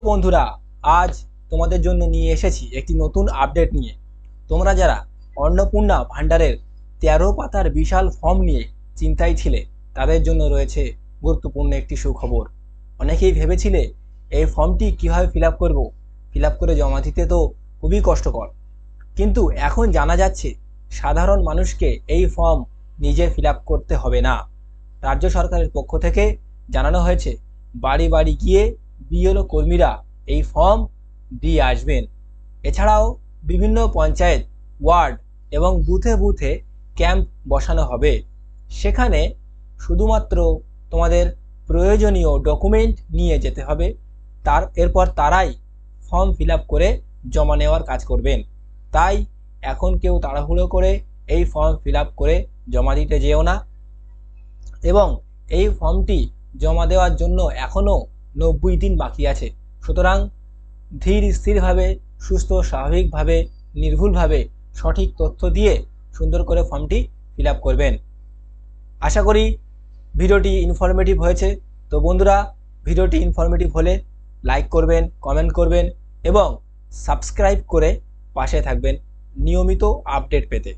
বন্ধুরা, আজ তোমাদের জন্য নিয়ে এসেছি একটি নতুন আপডেট নিয়ে। তোমরা যারা অন্নপূর্ণা ভান্ডারের ১৩ পাতার বিশাল ফর্ম নিয়ে চিন্তায় ছিলে, তাদের জন্য রয়েছে গুরুত্বপূর্ণ একটি সুখবর। অনেকেই ভেবেছিলে এই ফর্মটি কীভাবে ফিল আপ করবো, ফিল আপ করে জমা দিতে তো খুবই কষ্টকর। কিন্তু এখন জানা যাচ্ছে সাধারণ মানুষকে এই ফর্ম নিজে ফিল আপ করতে হবে না। রাজ্য সরকারের পক্ষ থেকে জানানো হয়েছে বাড়ি বাড়ি গিয়ে বিএলও কর্মীরা এই ফর্ম দিয়ে আসবেন। এছাড়াও বিভিন্ন পঞ্চায়েত, ওয়ার্ড এবং বুথে বুথে ক্যাম্প বসানো হবে। সেখানে শুধুমাত্র তোমাদের প্রয়োজনীয় ডকুমেন্ট নিয়ে যেতে হবে। এরপর তারাই ফর্ম ফিল আপ করে জমা নেওয়ার কাজ করবেন। তাই এখন কেউ তাড়াহুড়ো করে এই ফর্ম ফিল আপ করে জমা দিতে যেও না। এবং এই ফর্মটি জমা দেওয়ার জন্য এখনও ৯০ দিন বাকি আছে। সুতরাং ধীর স্থিরভাবে, সুস্থ স্বাভাবিকভাবে, নির্ভুলভাবে সঠিক তথ্য দিয়ে সুন্দর করে ফর্মটি ফিল আপ করবেন। আশা করি ভিডিওটি ইনফরমেটিভ হয়েছে। তো বন্ধুরা, ভিডিওটি ইনফরমেটিভ হলে লাইক করবেন, কমেন্ট করবেন এবং সাবস্ক্রাইব করে পাশে থাকবেন নিয়মিত আপডেট পেতে।